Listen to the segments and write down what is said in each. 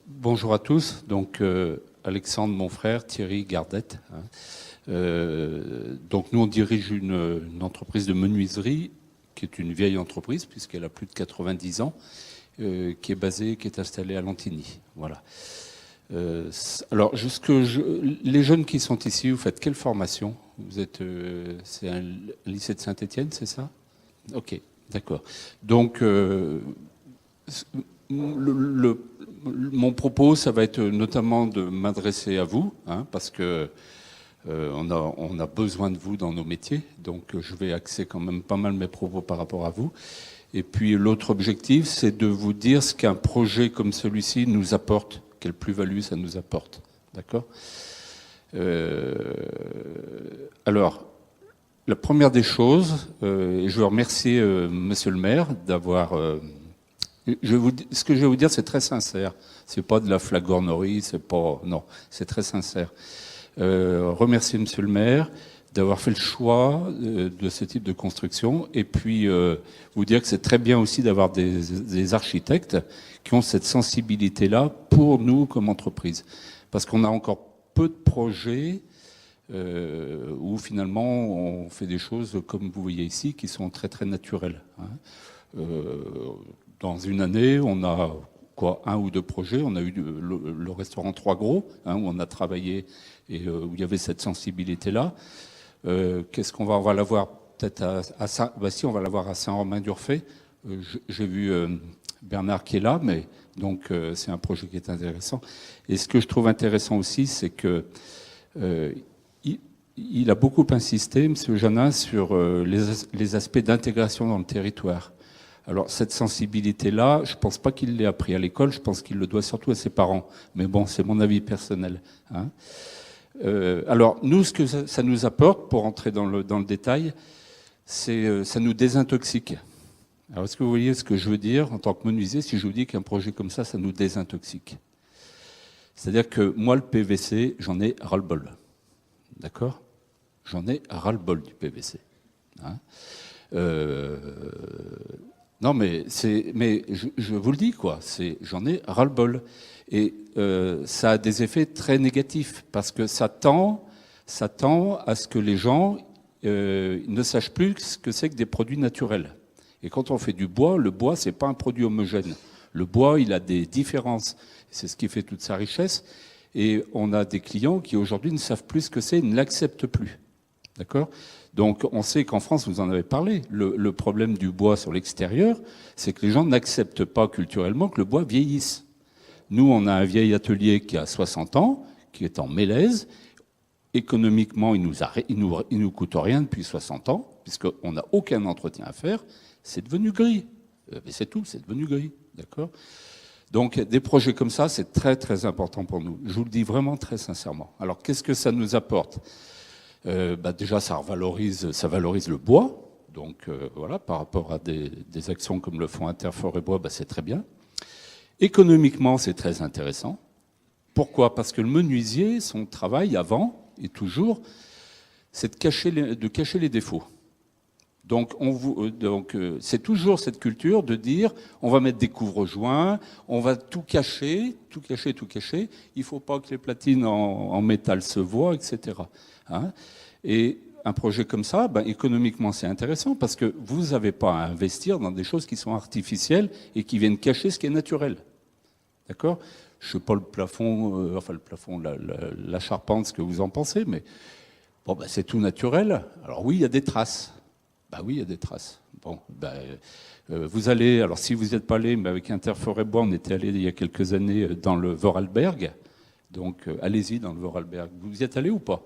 Bonjour à tous. Donc, Alexandre, mon frère, Thierry Gardette. Donc, nous, on dirige une entreprise de menuiserie qui est une vieille entreprise puisqu'elle a plus de 90 ans, qui est installée à Lantigny. Voilà. Alors, les jeunes qui sont ici, vous faites quelle formation? Vous êtes, c'est un lycée de Saint-Étienne, c'est ça? Ok, d'accord. Donc, mon propos, ça va être notamment de m'adresser à vous, parce que on a besoin de vous dans nos métiers, donc je vais axer quand même pas mal mes propos par rapport à vous. Et puis l'autre objectif, c'est de vous dire ce qu'un projet comme celui-ci nous apporte, quelle plus-value ça nous apporte. D'accord ? Alors, la première des choses, et je veux remercier Monsieur le maire d'avoir... ce que je vais vous dire, c'est très sincère. C'est pas de la flagornerie, non, c'est très sincère. Remercier Monsieur le maire d'avoir fait le choix de ce type de construction, et puis vous dire que c'est très bien aussi d'avoir des architectes qui ont cette sensibilité-là pour nous comme entreprise, parce qu'on a encore peu de projets où finalement on fait des choses comme vous voyez ici qui sont très très naturelles. Dans une année, on a un ou deux projets. On a eu le restaurant Trois Gros, où on a travaillé et où il y avait cette sensibilité-là. Qu'est-ce qu'on va l'avoir peut-être si on va l'avoir à Saint-Romain-d'Urfé. J'ai vu Bernard qui est là, mais donc c'est un projet qui est intéressant. Et ce que je trouve intéressant aussi, c'est que il a beaucoup insisté, M. Janin, sur les aspects d'intégration dans le territoire. Alors cette sensibilité-là, je ne pense pas qu'il l'ait appris à l'école, je pense qu'il le doit surtout à ses parents. Mais bon, c'est mon avis personnel. Alors nous, ce que ça nous apporte, pour entrer dans le détail, c'est ça nous désintoxique. Alors est-ce que vous voyez ce que je veux dire en tant que menuisier si je vous dis qu'un projet comme ça nous désintoxique? C'est-à-dire que moi, le PVC, j'en ai ras-le-bol. D'accord? J'en ai ras-le-bol du PVC. Non, mais je vous le dis, quoi. J'en ai ras-le-bol. Et ça a des effets très négatifs parce que ça tend à ce que les gens ne sachent plus ce que c'est que des produits naturels. Et quand on fait du bois, le bois, c'est pas un produit homogène. Le bois, il a des différences. C'est ce qui fait toute sa richesse. Et on a des clients qui aujourd'hui ne savent plus ce que c'est, ne l'acceptent plus. D'accord ? Donc on sait qu'en France, vous en avez parlé, le problème du bois sur l'extérieur, c'est que les gens n'acceptent pas culturellement que le bois vieillisse. Nous, on a un vieil atelier qui a 60 ans, qui est en mélèze. Économiquement, il nous coûte rien depuis 60 ans, puisqu'on n'a aucun entretien à faire. C'est devenu gris. Mais c'est tout, c'est devenu gris. D'accord ? Donc des projets comme ça, c'est très très important pour nous. Je vous le dis vraiment très sincèrement. Alors qu'est-ce que ça nous apporte ? Déjà, ça valorise le bois. Donc voilà, par rapport à des actions comme le Fonds Interforêt Bois, c'est très bien. Économiquement, c'est très intéressant. Pourquoi ? Parce que le menuisier, son travail avant et toujours, c'est de cacher les défauts. Donc c'est toujours cette culture de dire on va mettre des couvre-joints, on va tout cacher. Il ne faut pas que les platines en métal se voient, etc. Et un projet comme ça, économiquement, c'est intéressant parce que vous n'avez pas à investir dans des choses qui sont artificielles et qui viennent cacher ce qui est naturel. D'accord ? Je ne sais pas le plafond, la charpente, ce que vous en pensez, mais bon, c'est tout naturel. Alors oui, il y a des traces. Oui, il y a des traces. Bon, vous allez, alors si vous n'êtes pas allé, mais avec Interforêt Bois, on était allé il y a quelques années dans le Vorarlberg. Donc allez-y dans le Vorarlberg. Vous y êtes allé ou pas ?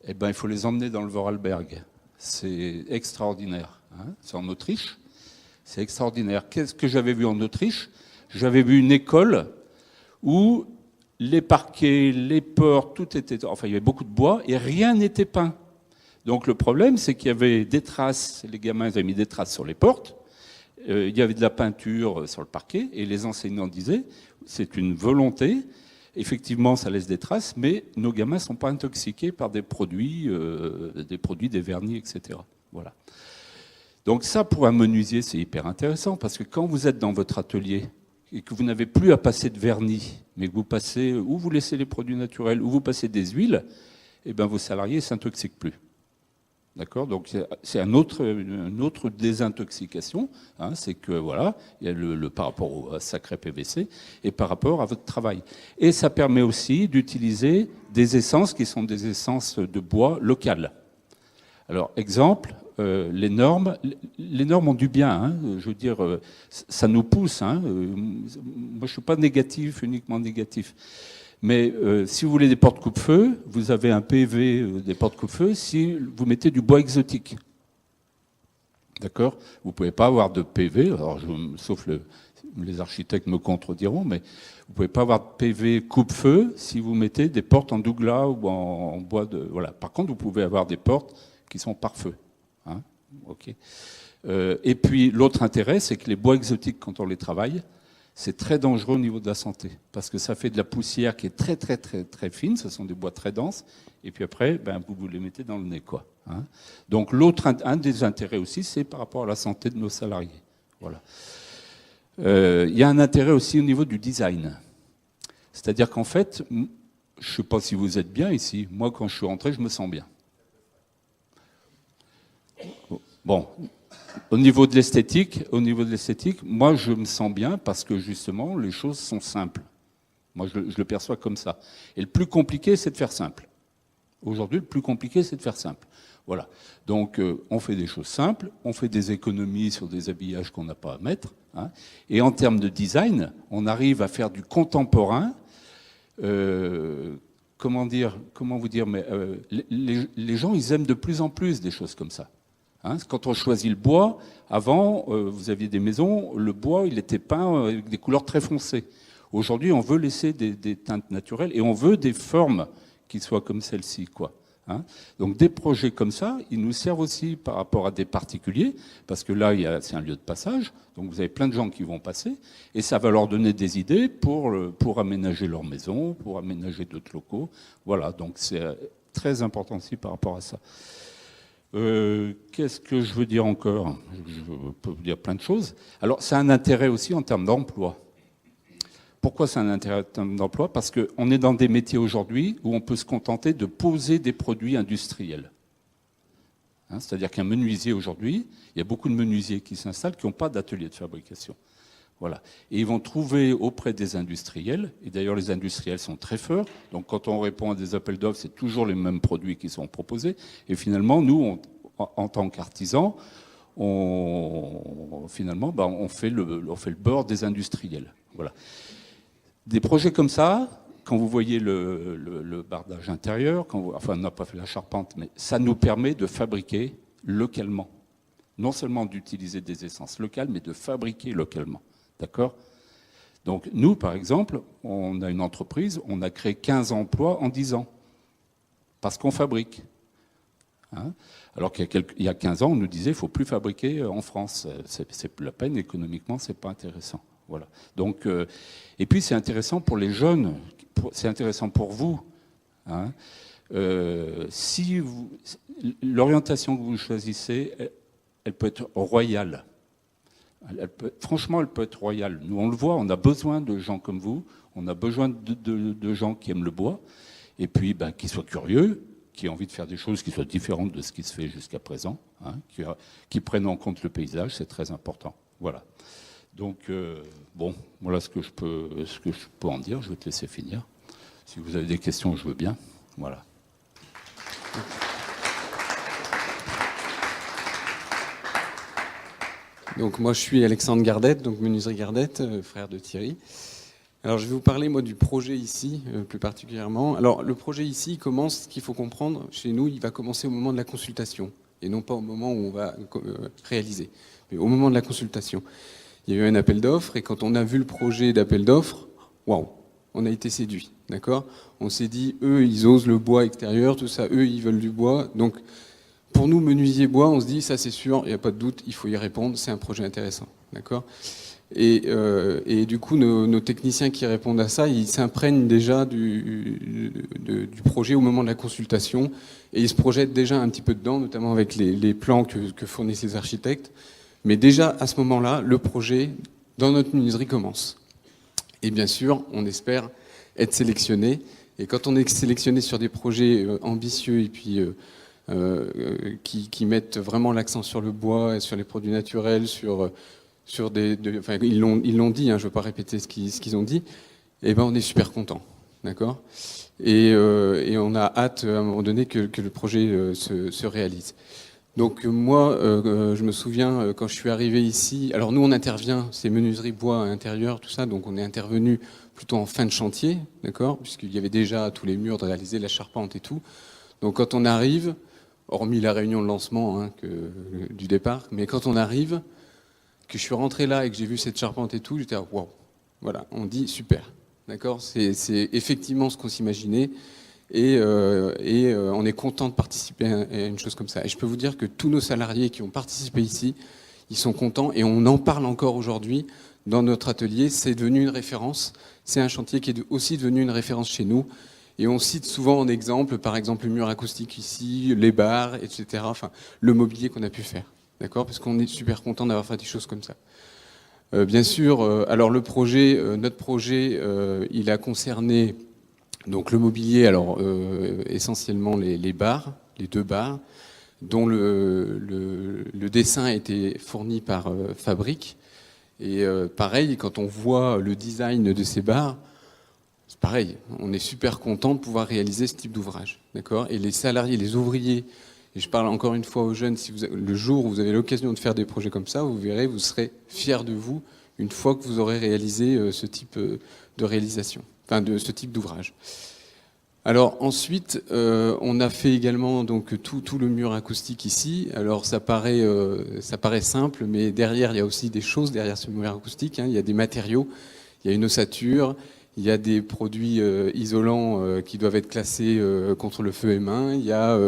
Eh bien, il faut les emmener dans le Vorarlberg. C'est extraordinaire. C'est en Autriche. C'est extraordinaire. Qu'est-ce que j'avais vu en Autriche ? J'avais vu une école où les parquets, les portes, tout était... Enfin, il y avait beaucoup de bois et rien n'était peint. Donc le problème, c'est qu'il y avait des traces. Les gamins avaient mis des traces sur les portes. Il y avait de la peinture sur le parquet. Et les enseignants disaient, c'est une volonté... Effectivement, ça laisse des traces, mais nos gamins ne sont pas intoxiqués par des produits, des vernis, etc. Voilà. Donc ça, pour un menuisier, c'est hyper intéressant, parce que quand vous êtes dans votre atelier, et que vous n'avez plus à passer de vernis, mais que vous passez, ou vous laissez les produits naturels, ou vous passez des huiles, eh bien vos salariés ne s'intoxiquent plus. D'accord? Donc c'est une autre désintoxication, hein, c'est que voilà, il y a le par rapport au sacré PVC et par rapport à votre travail. Et ça permet aussi d'utiliser des essences qui sont des essences de bois locales. Alors exemple, les normes ont du bien, hein, je veux dire, ça nous pousse. Hein, moi je suis pas négatif, uniquement négatif. Mais si vous voulez des portes coupe-feu, vous avez un PV des portes coupe-feu si vous mettez du bois exotique. D'accord? Vous ne pouvez pas avoir de PV, alors sauf les architectes me contrediront, mais vous ne pouvez pas avoir de PV coupe-feu si vous mettez des portes en douglas ou en bois de... Voilà. Par contre, vous pouvez avoir des portes qui sont par feu. Hein? Okay. Et puis l'autre intérêt, c'est que les bois exotiques, quand on les travaille, c'est très dangereux au niveau de la santé, parce que ça fait de la poussière qui est très très très très fine, ce sont des bois très denses, et puis après, vous les mettez dans le nez, quoi. Hein. Donc un des intérêts aussi, c'est par rapport à la santé de nos salariés. Voilà. Il y a un intérêt aussi au niveau du design. C'est-à-dire qu'en fait, je ne sais pas si vous êtes bien ici, moi quand je suis rentré, je me sens bien. Bon. Au niveau de l'esthétique, moi je me sens bien parce que justement les choses sont simples. Moi je le perçois comme ça. Et le plus compliqué, c'est de faire simple. Aujourd'hui, le plus compliqué, c'est de faire simple. Voilà. Donc on fait des choses simples, on fait des économies sur des habillages qu'on n'a pas à mettre. Hein. Et en termes de design, on arrive à faire du contemporain. Comment vous dire, mais les gens, ils aiment de plus en plus des choses comme ça. Hein, quand on choisit le bois, avant, vous aviez des maisons, le bois, il était peint avec des couleurs très foncées. Aujourd'hui, on veut laisser des teintes naturelles et on veut des formes qui soient comme celle-ci, quoi. Hein. Donc des projets comme ça, ils nous servent aussi par rapport à des particuliers, parce que là, c'est un lieu de passage, donc vous avez plein de gens qui vont passer, et ça va leur donner des idées pour aménager leur maison, pour aménager d'autres locaux. Voilà, donc c'est très important aussi par rapport à ça. Qu'est-ce que je veux dire encore? Je peux vous dire plein de choses. Alors, ça a un intérêt aussi en termes d'emploi. Pourquoi c'est un intérêt en termes d'emploi? Parce qu'on est dans des métiers aujourd'hui où on peut se contenter de poser des produits industriels. Hein, c'est-à-dire qu'un menuisier aujourd'hui, il y a beaucoup de menuisiers qui s'installent qui n'ont pas d'atelier de fabrication. Voilà. Et ils vont trouver auprès des industriels, et d'ailleurs les industriels sont très forts, donc quand on répond à des appels d'offres, c'est toujours les mêmes produits qui sont proposés, et finalement, nous, en tant qu'artisans, on fait le beurre des industriels. Voilà. Des projets comme ça, quand vous voyez le bardage intérieur, on n'a pas fait la charpente, mais ça nous permet de fabriquer localement. Non seulement d'utiliser des essences locales, mais de fabriquer localement. D'accord? Donc nous, par exemple, on a une entreprise, on a créé 15 emplois en 10 ans. Parce qu'on fabrique. Hein? Alors qu'il y a 15 ans, on nous disait qu'il ne faut plus fabriquer en France. C'est plus la peine, économiquement, ce n'est pas intéressant. Voilà. Donc, et puis c'est intéressant pour les jeunes, c'est intéressant pour vous. Hein? L'orientation que vous choisissez, elle peut être royale. Franchement, elle peut être royale. Nous, on le voit, on a besoin de gens comme vous, on a besoin de gens qui aiment le bois, et puis qui soient curieux, qui aient envie de faire des choses qui soient différentes de ce qui se fait jusqu'à présent, hein, qui prennent en compte le paysage, c'est très important. Voilà. Donc, bon, voilà ce que je peux en dire. Je vais te laisser finir. Si vous avez des questions, je veux bien. Voilà. Donc moi je suis Alexandre Gardette, donc menuiserie Gardette, frère de Thierry. Alors je vais vous parler moi du projet ici, plus particulièrement. Alors le projet ici il commence, ce qu'il faut comprendre, chez nous il va commencer au moment de la consultation, et non pas au moment où on va réaliser, mais au moment de la consultation. Il y a eu un appel d'offres, et quand on a vu le projet d'appel d'offres, waouh, on a été séduit, d'accord? On s'est dit, eux ils osent le bois extérieur, tout ça, eux ils veulent du bois, donc... Pour nous, menuisier bois, on se dit, ça c'est sûr, il n'y a pas de doute, il faut y répondre, c'est un projet intéressant. D'accord ? Et du coup, nos techniciens qui répondent à ça, ils s'imprègnent déjà du projet au moment de la consultation, et ils se projettent déjà un petit peu dedans, notamment avec les plans que fournissent les architectes. Mais déjà, à ce moment-là, le projet, dans notre menuiserie, commence. Et bien sûr, on espère être sélectionné. Et quand on est sélectionné sur des projets ambitieux et puis qui mettent vraiment l'accent sur le bois et sur les produits naturels, sur enfin, ils l'ont dit, hein, je ne veux pas répéter ce qu'ils ont dit, et ben on est super content, d'accord, et on a hâte à un moment donné que le projet se réalise. Donc moi, je me souviens quand je suis arrivé ici, alors nous on intervient, c'est menuiserie bois intérieur, tout ça, donc on est intervenu plutôt en fin de chantier, d'accord, puisqu'il y avait déjà tous les murs de réaliser, la charpente et tout. Donc quand on arrive, hormis la réunion de lancement hein, du départ, mais quand on arrive, que je suis rentré là et que j'ai vu cette charpente et tout, j'étais waouh, voilà, on dit super, d'accord, c'est effectivement ce qu'on s'imaginait. Et on est content de participer à une chose comme ça. Et je peux vous dire que tous nos salariés qui ont participé ici, ils sont contents et on en parle encore aujourd'hui dans notre atelier. C'est devenu une référence. C'est un chantier qui est aussi devenu une référence chez nous. Et on cite souvent en exemple, par exemple, le mur acoustique ici, les bars, etc. Enfin, le mobilier qu'on a pu faire. D'accord ? Parce qu'on est super content d'avoir fait des choses comme ça. Bien sûr, alors le projet, notre projet, il a concerné donc le mobilier, alors essentiellement les bars, les 2 bars, dont le dessin a été fourni par Fabrique. Et pareil, quand on voit le design de ces bars, c'est pareil, on est super content de pouvoir réaliser ce type d'ouvrage, d'accord ? Et les salariés, les ouvriers, et je parle encore une fois aux jeunes, si le jour où vous avez l'occasion de faire des projets comme ça, vous verrez, vous serez fiers de vous une fois que vous aurez réalisé ce type de réalisation. Enfin, de ce type d'ouvrage. Alors ensuite, on a fait également donc tout le mur acoustique ici. Alors ça paraît simple, mais derrière il y a aussi des choses derrière ce mur acoustique. Hein. Il y a des matériaux, il y a une ossature, il y a des produits isolants qui doivent être classés contre le feu et main. Il y a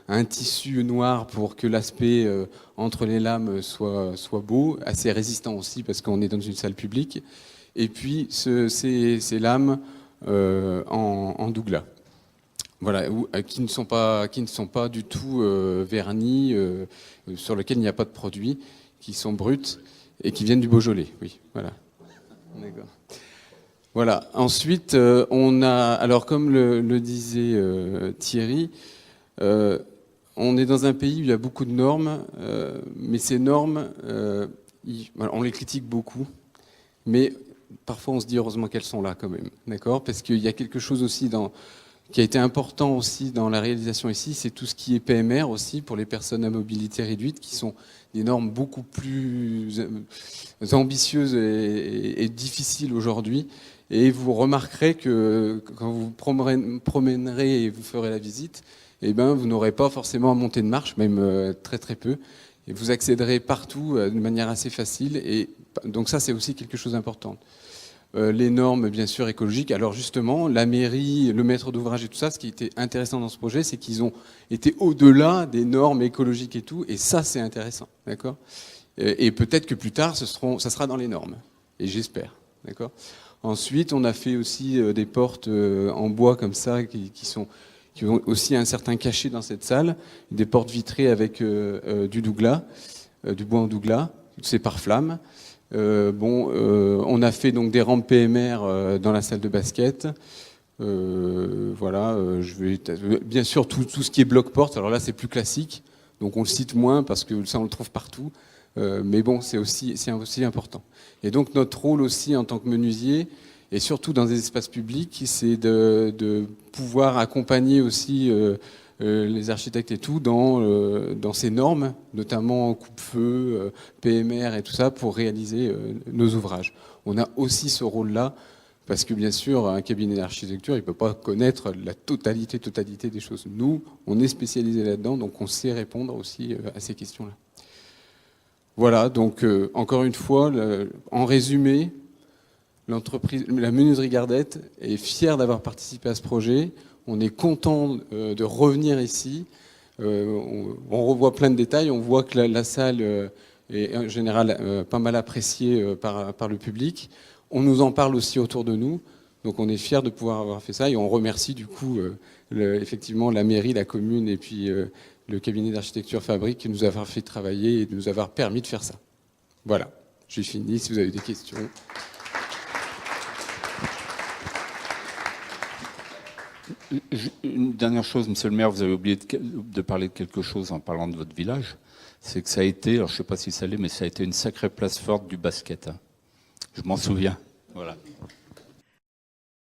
un tissu noir pour que l'aspect entre les lames soit beau, assez résistant aussi parce qu'on est dans une salle publique. Et puis ces lames en douglas, voilà, qui ne sont pas du tout vernis, sur lesquels il n'y a pas de produit, qui sont bruts et qui viennent du Beaujolais. Oui, voilà. D'accord. Voilà. Ensuite, on a, alors comme le disait Thierry, on est dans un pays où il y a beaucoup de normes, mais ces normes, on les critique beaucoup, mais parfois on se dit heureusement qu'elles sont là quand même, d'accord ? Parce qu'il y a quelque chose aussi qui a été important aussi dans la réalisation ici, c'est tout ce qui est PMR aussi pour les personnes à mobilité réduite, qui sont des normes beaucoup plus ambitieuses et difficiles aujourd'hui. Et vous remarquerez que quand vous promènerez et vous ferez la visite, eh ben, vous n'aurez pas forcément à monter de marche, même très très peu. Et vous accéderez partout de manière assez facile. Et donc ça, c'est aussi quelque chose d'important. Les normes, bien sûr, écologiques. Alors justement, la mairie, le maître d'ouvrage et tout ça, ce qui était intéressant dans ce projet, c'est qu'ils ont été au-delà des normes écologiques et tout. Et ça, c'est intéressant, d'accord ? Et peut-être que plus tard, ça sera dans les normes. Et j'espère, d'accord ? Ensuite, on a fait aussi des portes en bois comme ça, qui ont aussi un certain cachet dans cette salle. Des portes vitrées avec du douglas, du bois en douglas. C'est par flamme. On a fait donc des rampes PMR dans la salle de basket. Voilà, bien sûr tout ce qui est bloc-porte. Alors là, c'est plus classique, donc on le cite moins parce que ça on le trouve partout. Mais bon, c'est aussi important. Et donc notre rôle aussi en tant que menuisier, et surtout dans des espaces publics, c'est de pouvoir accompagner aussi les architectes et tout dans ces normes, notamment coupe-feu, PMR et tout ça, pour réaliser nos ouvrages. On a aussi ce rôle-là, parce que bien sûr, un cabinet d'architecture, il ne peut pas connaître la totalité des choses. Nous, on est spécialisé là-dedans, donc on sait répondre aussi à ces questions-là. Voilà, donc encore une fois, en résumé, l'entreprise, la menuiserie Gardette est fière d'avoir participé à ce projet. On est content de revenir ici. On revoit plein de détails. On voit que la salle est en général pas mal appréciée par le public. On nous en parle aussi autour de nous. Donc on est fiers de pouvoir avoir fait ça. Et on remercie du coup effectivement la mairie, la commune et puis le cabinet d'architecture Fabrique qui nous a fait travailler et de nous avoir permis de faire ça. Voilà, j'ai fini. Si vous avez des questions. Une dernière chose, monsieur le maire, vous avez oublié de parler de quelque chose en parlant de votre village. C'est que ça a été, alors je ne sais pas si ça l'est, mais ça a été une sacrée place forte du basket. Hein. Je m'en souviens. Voilà.